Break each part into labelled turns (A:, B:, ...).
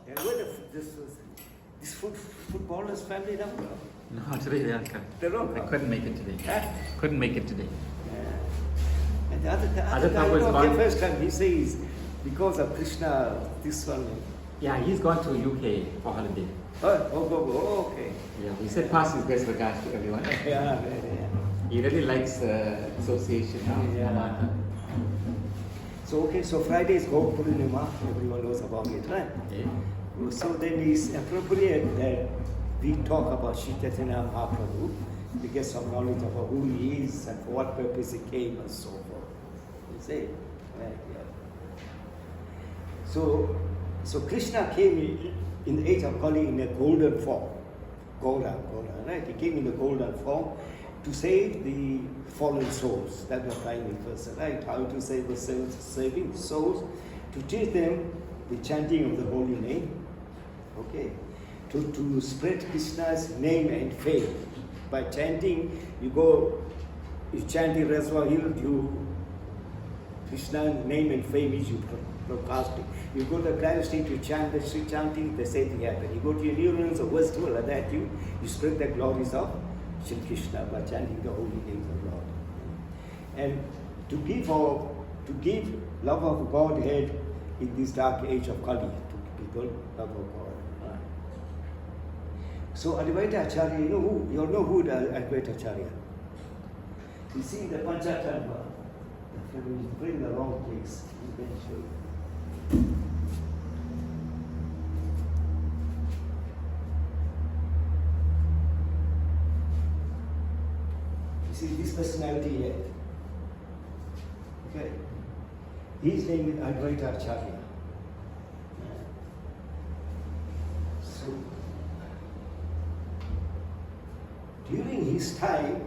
A: And where this footballer's family now?
B: No, today they aren't coming. I couldn't make it today.
A: Huh?
B: Couldn't make it today.
A: Yeah. And the other guy,
B: was gone.
A: first time he says, because of Krishna, this one.
B: Yeah, he's gone to UK for holiday.
A: Okay.
B: Yeah, he said pass his best regards to everyone.
A: Yeah.
B: He really likes association now.
A: Yeah. So Friday is Go Purnima, everyone knows about it, right?
B: Yeah.
A: So then it's appropriate that we talk about Sri Chaitanya Mahaprabhu to get some knowledge about who he is and for what purpose he came and so forth. You see? Right, yeah. So Krishna came in the age of Kali in a golden form. Golden, right? He came in the golden form to save the fallen souls. That was primary person, right? How to save the saving souls, to teach them the chanting of the holy name, okay? To spread Krishna's name and fame. By chanting, you chant in Reservoir Hills, Krishna's name and fame is you broadcasting. You go to the Christ street, you chant the street chanting, the same thing happens. You go to your New Orleans or Westwood, like that, you spread the glories of Shri Krishna by chanting the holy names of Lord. And to give love of Godhead in this dark age of Kali, to people love of God. Right. So Advaita Acharya, you know who the Advaita Acharya? You see the Panchakarma, if you bring the wrong place, you can show you. You see this personality here. Okay. His name is Advaita Acharya. So, during his time,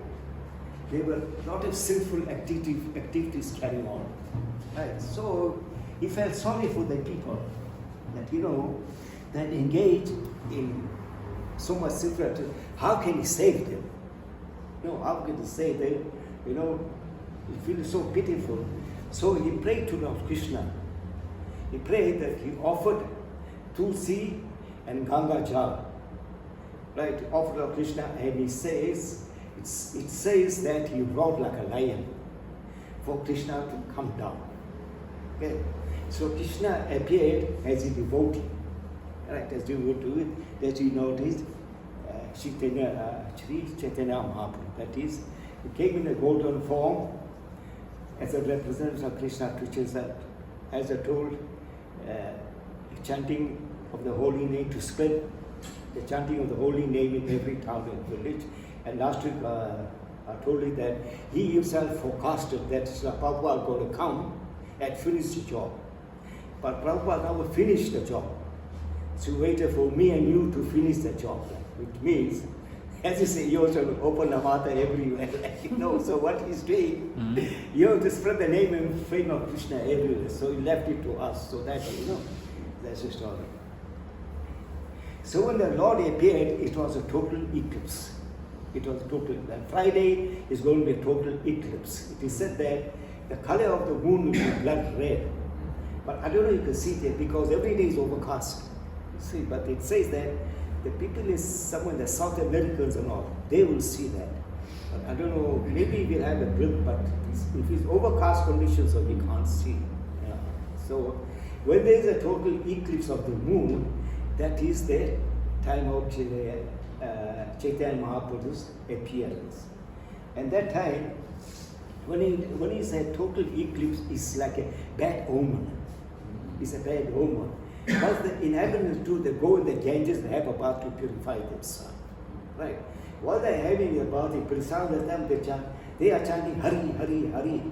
A: there were a lot of sinful activities carrying on. Right? So, he felt sorry for the people that engage in so much sinful activity. How can he save them? How can he save them? He feels so pitiful. So he prayed to Lord Krishna. He prayed that he offered Tulsi and Ganga Jal. Right? Offered Lord Krishna, and he says, it says that he roared like a lion for Krishna to come down. Okay? So Krishna appeared as a devotee. Right? As you would do it, that you noticed, Sri Chaitanya Mahaprabhu. That is, he came in a golden form as a representative of Krishna, which is, as I told, chanting of the holy name, to spread the chanting of the holy name in every town and village. And last week I told you that he himself forecasted that Prabhupada was going to come and finish the job. But Prabhupada never finished the job. So he waited for me and you to finish the job, which means, as you say, you also open the mata everywhere. So what he's doing, you have to spread the name and fame of Krishna everywhere. So he left it to us. So that, that's the story. So when the Lord appeared, it was a total eclipse. It was total. And Friday is going to be a total eclipse. It is said that the color of the moon will be blood red. But I don't know if you can see that because every day is overcast. You see, but it says that the people is somewhere in the South Americans and all, they will see that. But I don't know, maybe we'll have a blip, but if it's overcast conditions, so we can't see. Yeah. So when there is a total eclipse of the moon, that is the time of Chaitanya Mahaprabhu's appearance. And that time, when he said total eclipse is like a bad omen. It's a bad omen. Because the inhabitants do, they go in the Ganges, they have a bath to purify themselves. Right? While they're having a bath, some of the time they are chanting Hari, Hari, Hari.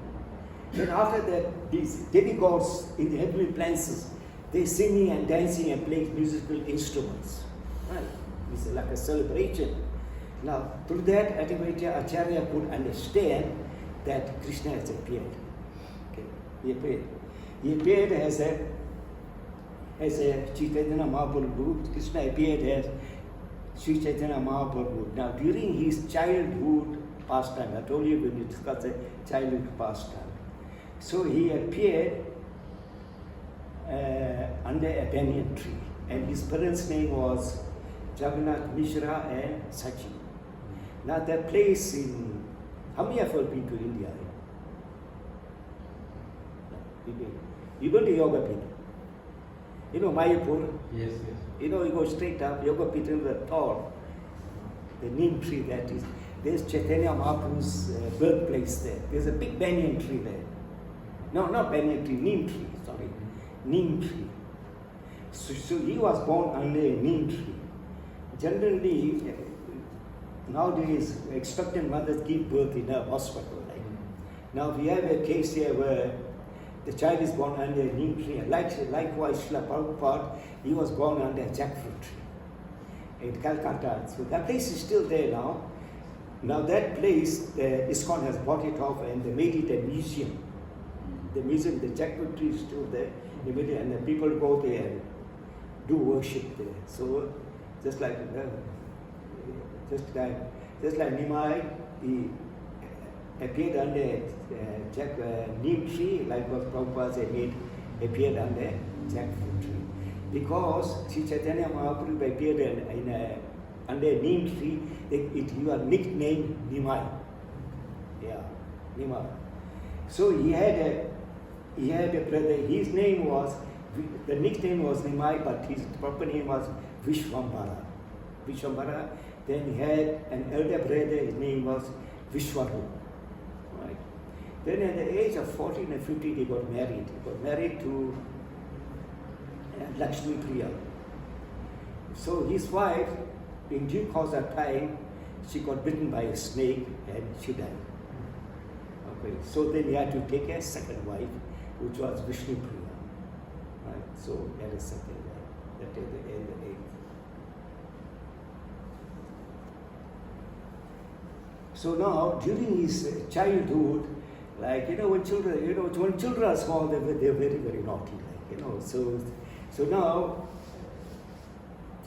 A: Then after that, these demigods in the heavenly places, they're singing and dancing and playing musical instruments. Right? It's like a celebration. Now, through that, Advaita Acharya could understand that Krishna has appeared. Okay? He appeared. He appeared as a Chaitanya Mahaprabhu. Krishna appeared as Sri Chaitanya Mahaprabhu. Now, during his childhood pastime, I told you when we discussed the childhood pastime. So he appeared under a banyan tree. And his parents' name was Jagannath Mishra and Sachi. Now that place in, how many have been to India? You go to Yoga Pit. You know Mayapur?
B: Yes, yes.
A: You know, you go straight up, Yoga Pit is the tall, the neem tree that is. There's Caitanya Mahaprabhu's birthplace there. There's a big banyan tree there. No, not banyan tree, neem tree, sorry. Neem tree. So he was born under a neem tree. Generally, nowadays, expectant mothers give birth in a hospital. Like. Now we have a case here where the child is born under a neem tree. Likewise, Srila Prabhupada, he was born under a jackfruit tree in Calcutta. So that place is still there now. Now that place, the ISKCON has bought it off and they made it a museum. The museum, the jackfruit tree is still there. They made it, and the people go there and do worship there. So just like Nimai, he appeared under neem tree, like what Prabhupada said, appeared under jackfruit tree. Because Sri Chaitanya Mahaprabhu appeared under a neem tree, he was nicknamed Nimai. Yeah, Nimai. So he had a brother, his name was, the nickname was Nimai, but his proper name was Vishwambara. Vishwambara. Then he had an elder brother, his name was Vishwaru. Right. Then at the age of 14 and 15, he got married. He got married to Lakshmi Priya. So his wife, in due course of time, she got bitten by a snake and she died. Okay. So then he had to take a second wife, which was Vishnu Priya. Right. So he had a second wife. That is the end of the eighth. So now, during his childhood, like, when children are small, they're very, very naughty, like, So now,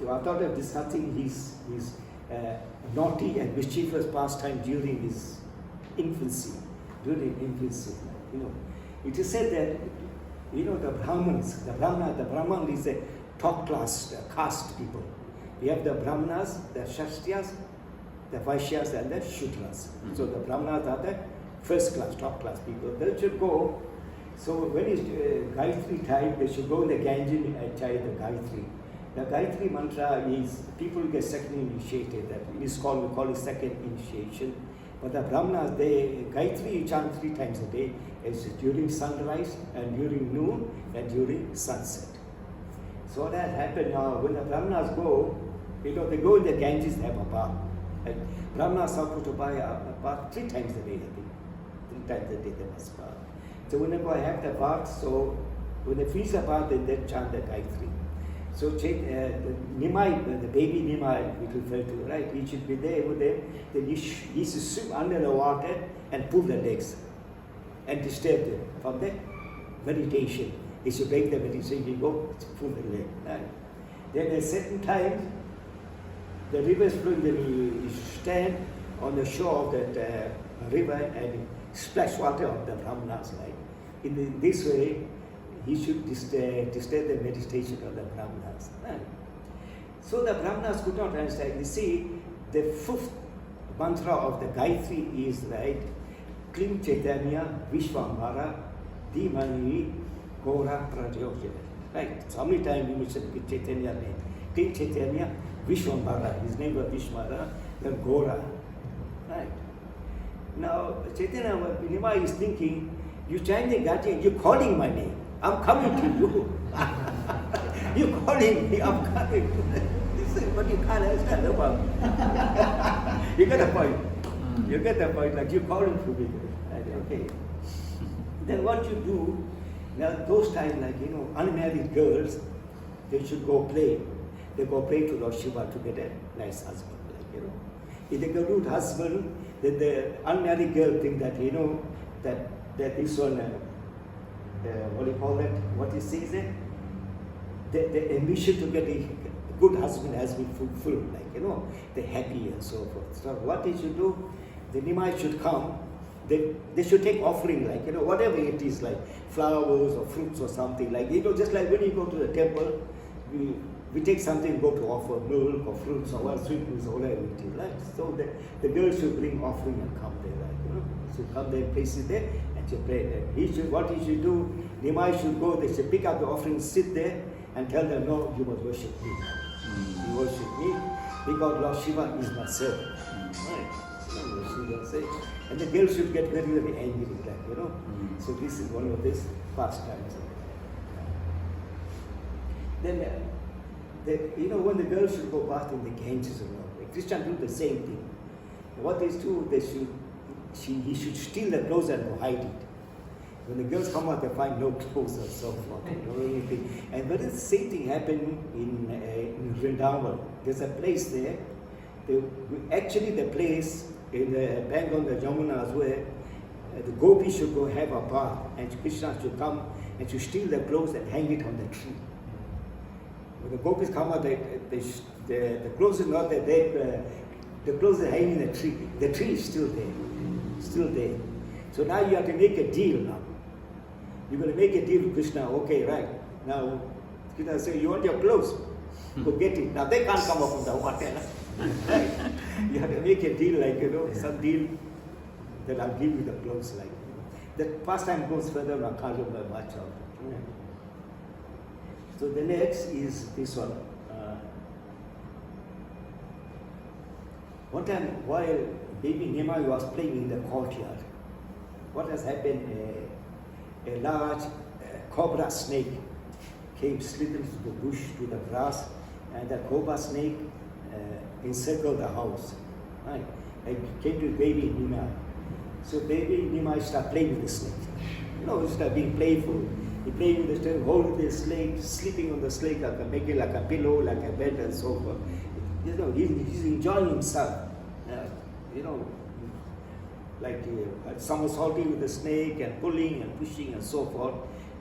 A: I thought of discussing his naughty and mischievous pastime during his infancy. It is said that, the Brahmins, the Brahman is a top class caste people. We have the Brahmanas, the Kshatriyas, the Vaishyas and the Shudras. So the Brahmanas are the first class, top class people. They should go, so when it's Gayatri time, they should go in the Ganges and chant the Gayatri. The Gayatri mantra is, people get second initiated, that is called, we call it second initiation. But the Brahmanas, they, Gayatri you chant 3 times a day. It's during sunrise and during noon and during sunset. So that happened now, when the Brahmanas go, they go in the Ganges, they have a bath. And Brahmanas are supposed to buy a bath 3 times a day, I think. 3 times a day they must bath. So when they go have the bath, so when they finish the bath, then they chant the Gayatri. So the Nimai, the baby Nimai, we refer to, right? He should be there with them. Then he should swim under the water and pull the legs and disturb them from the meditation. He should break the meditation, he go pull the leg. Right? Then at a certain time, the river is flowing, then you stand on the shore of that river and splash water on the Brahmanas. Like. In this way, he should disturb the meditation of the Brahmanas. Right? So the Brahmanas could not understand. You see, the 5th mantra of the Gayatri is right, Klim Caitanya Vishwambara Dhimani Gora Pradyojana. Right? So how many times we mentioned Caitanya name? Klim Caitanya Vishwambara, his name was Vishwambara, then Gora. Right. Now, Chaitanya Nimai is thinking, you chant the Gayatri, you're calling my name. I'm coming to you. You're calling me, I'm coming to you. This is what you can't understand about. You get the point. You get the point, like you're calling to me. Okay. Then what you do, now those times, like, unmarried girls, they should go play. They go pray to Lord Shiva to get a nice husband, like, If they get a good husband, then the unmarried girl think that, that this one, what do you call that? What he says it? The ambition to get a good husband has been fulfilled, like, they're happy and so forth. So what they should do, the Nimai should come, they should take offering, like, whatever it is, like flowers or fruits or something, like, just like when you go to the temple, we take something, go to offer milk or fruits or what, sweetness or whatever it is, right? So the girl should bring offering and come there, like, you know. Should come there, place it there, and she pray there. What he should do, Nimai should go, they should pick up the offering, sit there, and tell them, no, you must worship me. You worship me, because Lord Shiva is my servant. Right? Shiva say. And the girl should get very, very angry, like, you know. So this is one of these pastimes. Then, you know, when the girl should go bath in the Ganges, the Christians do the same thing. What they do, he should steal the clothes and go hide it. When the girls come out, they find no clothes or so forth, or anything. And when the same thing happened in Vrindavan, there's a place there. Actually, the place in the bank on the Jagannath where the gopis should go have a bath, and Krishna should come and should steal the clothes and hang it on the tree. When the gopis come out, the clothes is not there. The clothes are hanging in the tree. The tree is still there. Still there. So now you have to make a deal now. You're going to make a deal with Krishna. Okay, right. Now, Krishna says, you want your clothes? Go get it. Now they can't come up from the water. Right? You have to make a deal, like, you know, some deal that I'll give you the clothes, like. The pastime goes further, I can't remember much of it. So the next is this one. One time while baby Nimai was playing in the courtyard, what has happened? A large cobra snake came slipping to the bush, to the grass, and the cobra snake encircled the house. Right? And came to baby Nimai. So baby Nimai started playing with the snake. You know, he started being playful. He played with the snake, holding the snake, sleeping on the snake, making like a pillow, like a bed and so forth. You know, he's enjoying himself. You know, like somersaulting with the snake and pulling and pushing and so forth.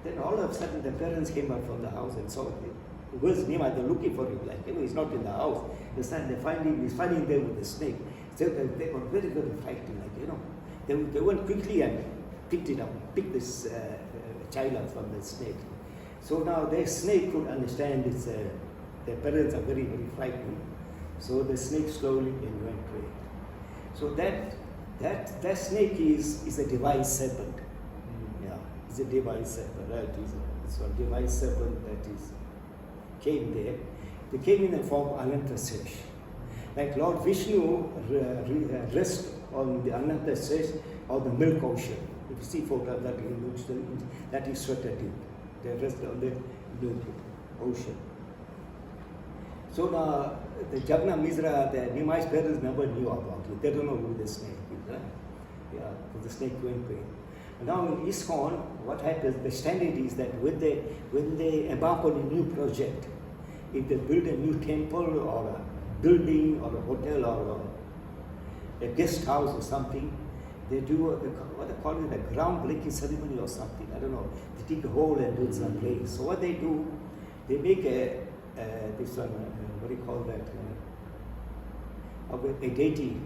A: Then all of a sudden the parents came out from the house and saw him. Where's Nimai? They're looking for him, like, you know, he's not in the house. He's finding there with the snake. So they were very, very frightened, like, you know. They went quickly and picked it up, picked this child up from the snake. So now the snake could understand their parents are very, very frightened. So the snake slowly went away. So that snake is a divine serpent. Yeah, it's a divine serpent, right? It's a divine serpent that came there. They came in the form of Anantasesh. Like Lord Vishnu rests on the Anantasesh or the milk ocean. If you see photo that is Swetadip. They rest on the milk ocean. So now the Jagannath Mishra, the Nimai's parents never knew about it. They don't know who the snake is, right? Yeah, the snake went away. Now in ISKCON, what happens, the standard is that when they embark on a new project, if they build a new temple or a building or a hotel or a guest house or something, they do what they call it, a groundbreaking ceremony or something. I don't know. They dig a hole and do it someplace. So what they do, they make this one, what do you call that? A deity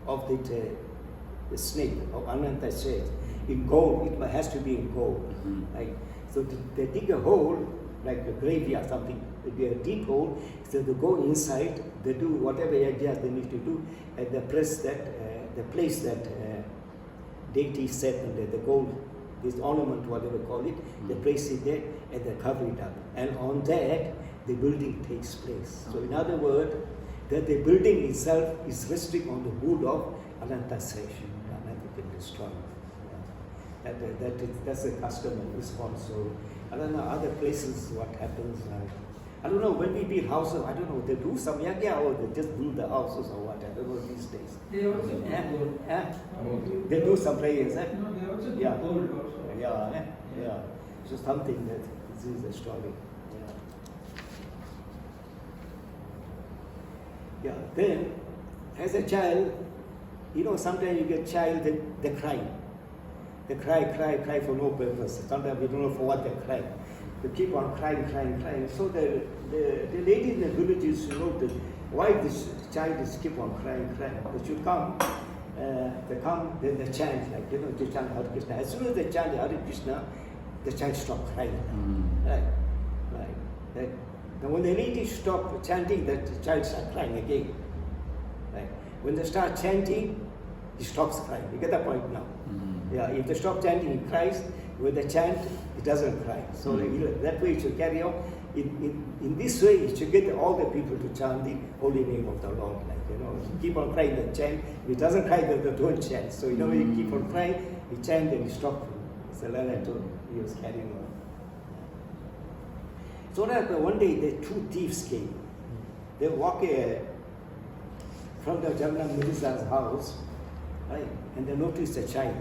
A: of the snake of Ananta says in gold. It has to be in gold. Right? So they dig a hole like a graveyard or something. It'll be a deep hole. So they go inside. They do whatever yajnas they need to do, and they press that they place that deity set in there, the gold, this ornament, whatever you call it. They place it there and they cover it up. And on that, the building takes place. So in other words, that the building itself is resting on the wood of Anantasesh. Ananta can destroy. That's a custom and response. So I don't know other places what happens. I don't know when we build houses. I don't know they do some yagya or they just build the houses or what. I don't know these days.
C: They also
A: They do some prayers.
C: No, they also do
A: Yeah.
C: gold also.
A: Yeah. So something that this is a story. Yeah. Then, as a child, you know, sometimes you get child that they cry. They cry for no purpose. Sometimes we don't know for what they cry. They keep on crying. So the lady in the villages noted why this child is keep on crying. They should come. They come, then they chant, like, you know, they chant Hare Krishna. As soon as they chant Hare Krishna, the child stops crying. Right. Now when the relatives stop chanting, that child starts crying again. Right? When they start chanting, he stops crying. You get the point now? Yeah, if they stop chanting, he cries. When they chant, he doesn't cry. So that way it should carry on. In this way, it should get all the people to chant the holy name of the Lord. Like, keep on crying, then chant. If it doesn't cry, then don't chant. So, when you keep on crying, he chant, then he stop. So like I told you, he was carrying on. So that one day, the two thieves came. They walk from the Jagannath Minister's house, right? And they noticed a child.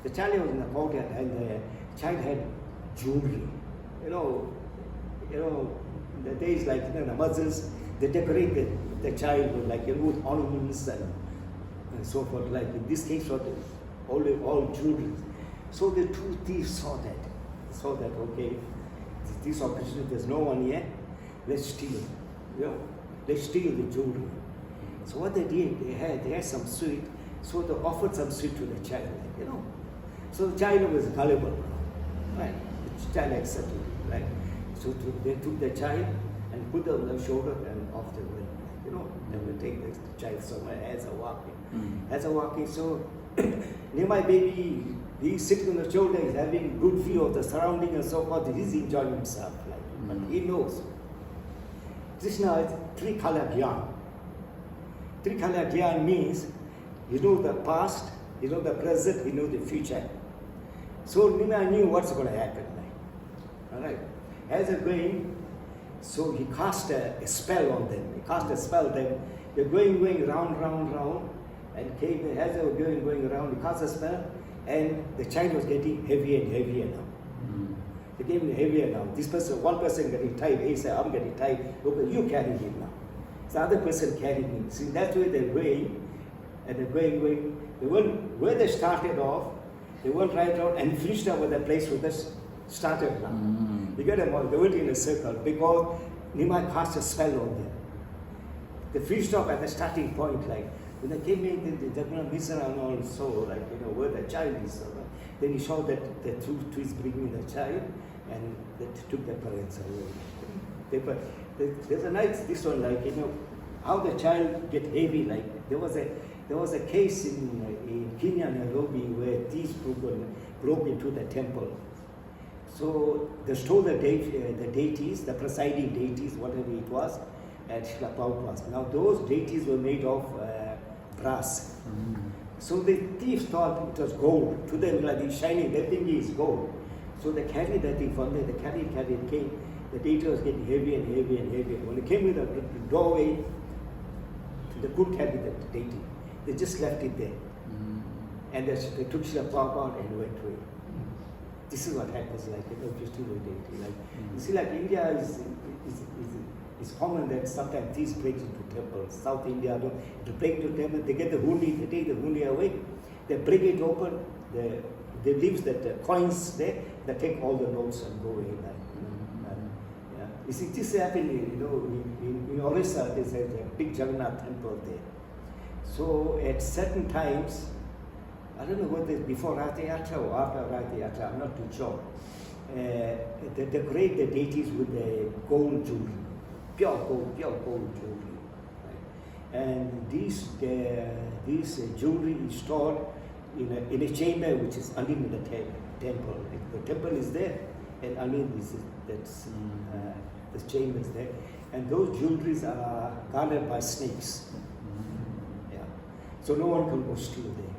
A: The child was in the courtyard, and the child had jewelry. The days like the Muslims, they decorate the child with with ornaments and so forth. Like in this case, all jewelry. So the two thieves saw that. Okay, this opportunity, there's no one here. Let's steal. Let's steal the jewelry. So what they did, they had some sweet. So they offered some sweet to the child. So the child was gullible, right? The child accepted it, right? So they took the child and put it on their shoulder and off they went. They will take the child somewhere as a walking. So nearby baby, he's sitting on the shoulder, he's having good view of the surrounding and so forth. He's enjoying himself, but he knows. Krishna is three-color gyan. Three-color gyan means you know the past, you know the present, you know the future. So Nima knew what's going to happen. All right. As they're going, so he cast a spell on them. They're going round, and came, as they were going around, he cast a spell, and the child was getting heavier and heavier now. They became heavier now. One person getting tired. He said, I'm getting tired. Okay, you carry him now. The other person carried him. See, that's where they're going, and they're going. They went where they started off. They went right around and finished up with the place where they started now. They went in a circle because Nimai cast a spell on them. They finished off at the starting point, like when they came in, the Jagannath Mishra and all, so where the child is. Then he saw that the two twins bringing the child, and they took the parents away. There's a nice this one, how the child get heavy. Like there was a case in Kenya, Nairobi, where thieves broke into the temple. So they stole the deities, the presiding deities, whatever it was, at Srila Prabhupada. Now those deities were made of brass. So the thieves thought it was gold. To them, like it's shining, that thing is gold. So they carried that thing from there, they carried, came. The deity was getting heavier and heavier and heavier. When they came to the doorway, they couldn't carry the deity. They just left it there. And they took Srila Prabhupada and went away. This is what happens, if you steal a deity. You see, India is common that sometimes thieves break into temples. South India, to break into temple, they get the hundi, they take the hundi away, they break it open, they leave the coins there, they take all the notes and go away. You see, this happened, in Orissa, there's a big Jagannath temple there. So at certain times, I don't know whether it's before Ratha Yatra or after Ratha Yatra, I'm not too sure. They decorate the deities with the gold jewelry, pure gold jewelry. Right? And these jewelry is stored in a chamber which is underneath the temple. The temple is there, and underneath the chamber is there. And those jewelries are guarded by snakes. Yeah. So no one can go steal there.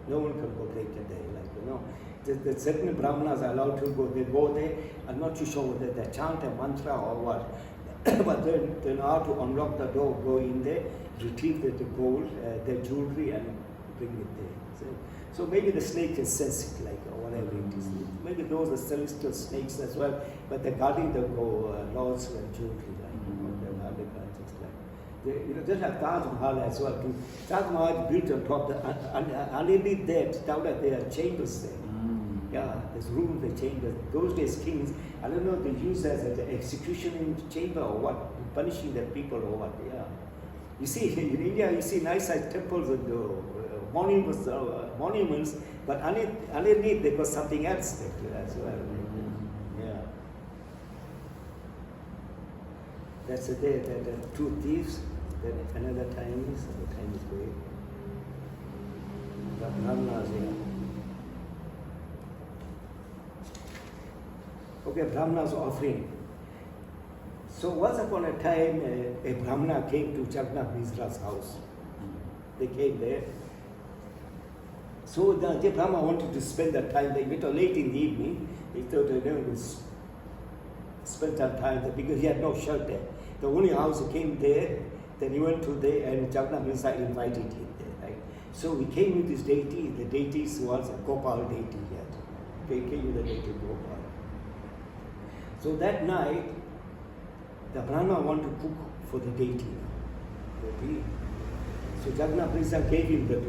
A: No one can go break it there. The certain Brahmanas are allowed to go. They go there. I'm not too sure whether they chant a mantra or what. But they know how to unlock the door, go in there, retrieve the gold, the jewelry, and bring it there. So maybe the snake is sensitive, or whatever it is. Maybe those are celestial snakes as well, but they're guarding the lords and jewelry, just like Taj Mahal as well too. Taj Mahal built on top. Underneath that, down there are chambers there. Yeah, there's room in the chambers. Those days kings, I don't know, they use as an execution chamber or what, punishing the people or what. Yeah. You see, in India, you see nice temples and monuments, but underneath there was something else there as well. Yeah. That's the day that the two thieves, then another time is, the time is going. The Brahmanas here. Okay, Brahmanas offering. So once upon a time, a Brahmana came to Jagannath Mishra's house. They came there. So the Brahmana wanted to spend that time. They went late in the evening. He thought they would spend that time there because he had no shelter. The only house he came there. Then he went to there, and Jagannath Mishra invited him there. Right? So he came with his deity. The deity was a Gopal deity yet. They came with the deity Gopal. So that night, the Brahmana wanted to cook for the deity. So Jagannath Mishra gave him that,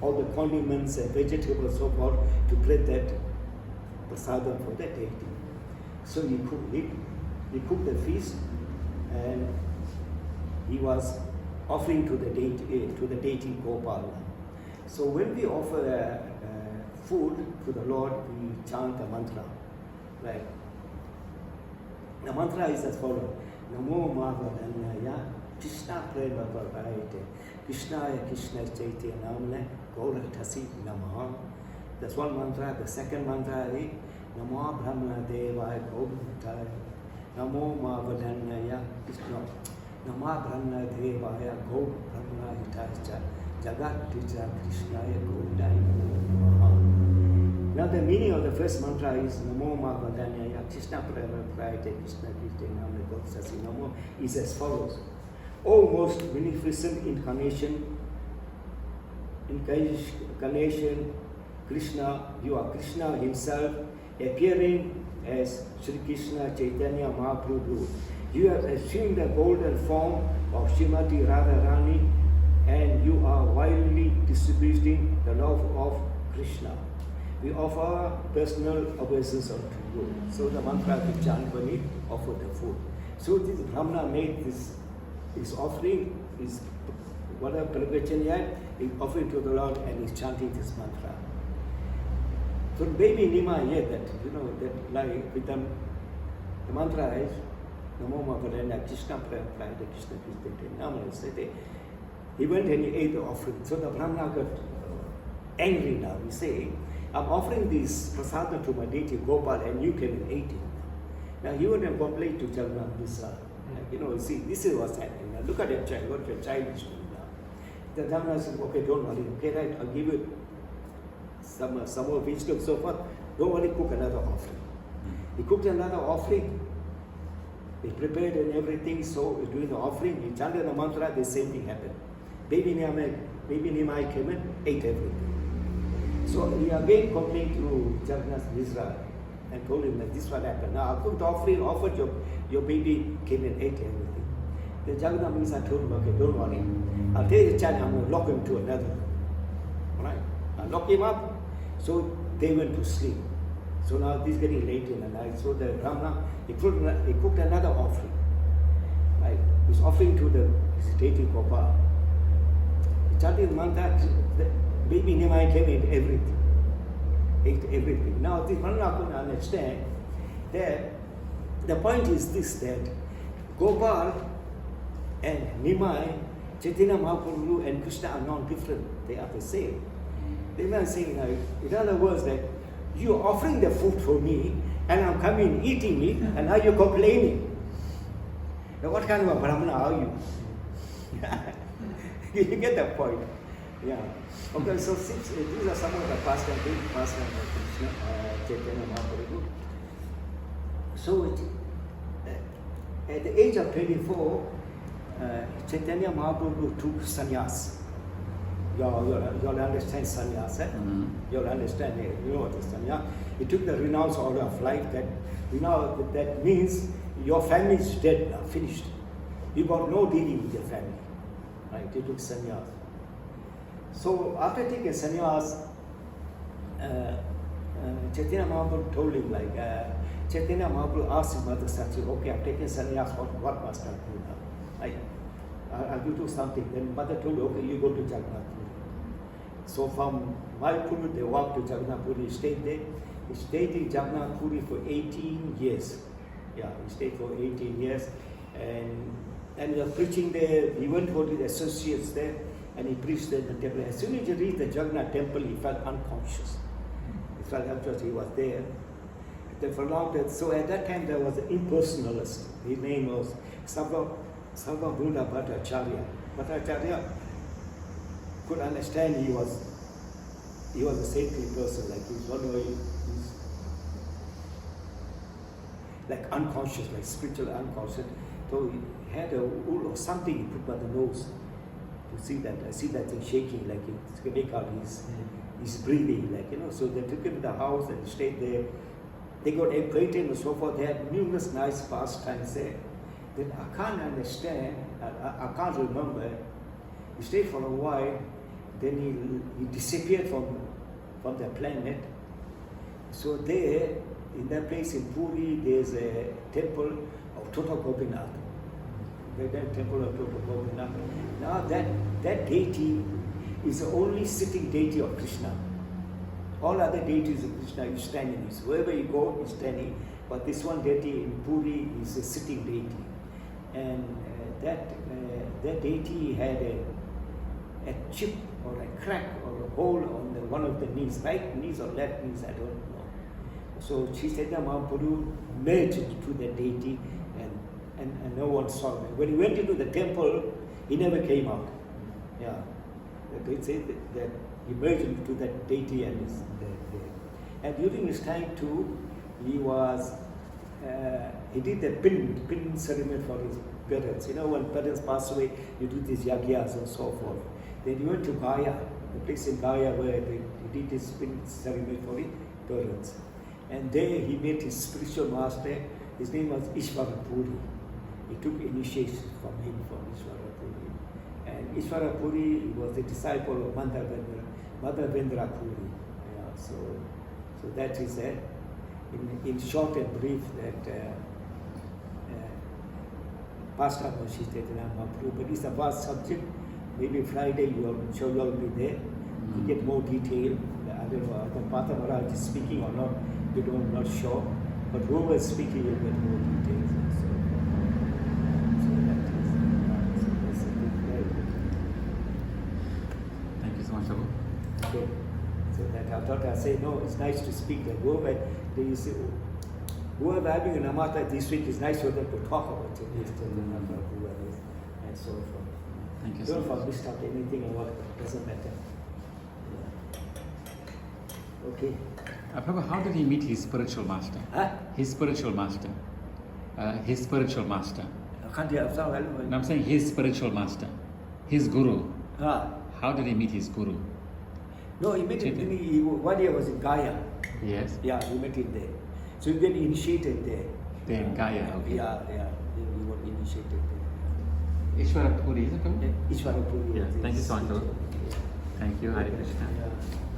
A: all the condiments and vegetables so forth to prepare that prasadam for the deity. So he cooked the feast, and he was offering to the deity Gopal. So when we offer food to the Lord, we chant the mantra. Right? The mantra is as follows: Namo Mahadanyaya Krishna Prema Parayate Krishnaya Krishna Chaitanya Namne Gaurathasi Namaha. That's one mantra. The second mantra is Namo Brahmana Devaya Gaurathaya Namo Mahadanyaya Krishna Namo Brahmana Devaya Gaurathaya Hitaya Jagat Tija Krishnaya Gaurathaya Namaha. Now the meaning of the first mantra is Namo Mahadanyaya Krishna Prema Prayate Krishna Krishna Namne Gaurathasi Namo is as follows. O most beneficent incarnation, Krishna, you are Krishna himself, appearing as Sri Krishna Caitanya Mahaprabhu. You have assumed the golden form of Srimati Radharani, and you are widely distributing the love of Krishna. We offer personal obeisance unto you. So the mantra we chant when we offer the food. So this Brahmana made this offering, is whatever preparation he had, he's offering to the Lord and he's chanting this mantra. So baby Nima heard that, that like with them, the mantra is Namo Mahadanyaya Krishna Prayate Krishna Krishna. He went and he ate the offering. So the Brahmana got angry now. He said, I'm offering this prasadam to my deity Gopal and you came and ate it. Now he went and complained to Jagannath Mishra. See, this is what's happening. Now look at that child, what your child is doing now. The Brahmana said, okay, don't worry, okay, right, I'll give you some more vegetables, so forth. Don't worry, cook another offering. He cooked another offering. He prepared and everything, so during the offering, he chanted the mantra, the same thing happened. Baby Nimai came and ate everything. So he again complained to Jagannath Mishra and told him that this is what happened. Now I cooked the offering, offered your baby came and ate everything. Then Jagannath Mishra told him, okay, don't worry. I'll take the child, I'm going to lock him to another. Right? I'll lock him up. So they went to sleep. So now this is getting late in the night. So the Brahmana, he cooked another offering. Right? He was offering to his deity Gopal. He chanted the mantra, the baby Nimai came and ate everything. Now this Brahmana couldn't understand that the point is this, that Gopal and Nimai, Chaitanya Mahaprabhu and Krishna are not different. They are the same. They were saying, in other words, that you are offering the food for me and I'm coming eating it and now you're complaining. Now what kind of a Brahmana are you? You get the point. Yeah. Okay, so since these are some of the pastimes of Krishna, Chaitanya Mahaprabhu. So at the age of 24, Chaitanya Mahaprabhu took sannyas. You'll understand sannyas, eh? Mm-hmm. You'll understand it. You know what is sannyas. He took the renounced order of life. That means your family is dead now, finished. You got no dealing with your family. Right? He took sannyas. So after taking sannyas, Chaitanya Mahaprabhu told him, Chaitanya Mahaprabhu asked his mother Sachi, okay, I've taken sannyas, what must I do now? I'll do something. Then mother told him, okay, you go to Jagannath. So from Mayapur, they walked to Jagannath. He stayed there. He stayed in Jagannath for 18 years. Yeah, he stayed for 18 years. And he was preaching there. He went for his associates there, and he preached there in the temple. As soon as he reached the Jagannath temple, he felt unconscious. He felt unconscious. He was there. Then for long time, so at that time there was an impersonalist. His name was Saptah Mandir Bhattacharya. Bhattacharya could understand he was a saintly person, like he's one way, he's like unconscious, like spiritual unconscious. So he had a wool or something he put by the nose to see that thing shaking, like it can make out his breathing, like, you know. So they took him to the house and stayed there. They got acquainted and so forth. They had numerous nice pastimes there. Then I can't understand, I can't remember. He stayed for a while, then he disappeared from the planet. So there, in that place in Puri, there's a temple of Tota Gopinath. The temple of Tota Gopinath. Now that deity is the only sitting deity of Krishna. All other deities of Krishna is standing. So wherever you go, he's standing. But this one deity in Puri is a sitting deity. And that deity had a chip or a crack or a hole on one of the knees, right knees or left knees, I don't know. So Chaitanya Mahaprabhu merged into the deity and no one saw him. When he went into the temple, he never came out. Yeah. They say that he merged into that deity and is there. And during his time too, he did the pin ceremony for his parents. You know, when parents pass away, you do these yagyas and so forth. Then he went to Gaya, the place in Gaya where he did his pin ceremony for his parents. And there he met his spiritual master. His name was Ishvara Puri. He took initiation from him, from Ishvara Puri. And Ishvara Puri was the disciple of Mother Vendra Puri. Yeah, so that is in short and brief that pastime of Sri Chaitanya Mahaprabhu. But it's a vast subject. Maybe Friday I'm sure you all will be there to get more detail. I don't know whether Patha Maharaj is speaking or not. We don't not sure. But whoever is speaking will get more details. So that's a big very good.
B: Thank you so much, Prabhu.
A: Okay. So that I thought I say no, it's nice to speak. That whoever having an amata this week, it's nice for them to talk about it. Whoever is and so forth.
B: Thank you so
A: Don't
B: much.
A: miss out anything or what, it doesn't matter. Yeah. Okay.
B: Prabhu, how did he meet his spiritual master?
A: Huh?
B: His spiritual master. His spiritual master.
A: Can't you have some help?
B: No, I'm saying his spiritual master. His guru.
A: Ah.
B: How did he meet his guru?
A: No, he met him. One year was in Gaya.
B: Yes.
A: Yeah, he met him there. So he got initiated there.
B: There in Gaya, okay.
A: Yeah. Then he got initiated there.
B: Ishvara Puri, is it Prabhu?
A: Ishvara Puri.
B: Yeah, thank you so much, Prabhu.
A: Yeah.
B: Thank you, Hare Krishna.
A: Yeah.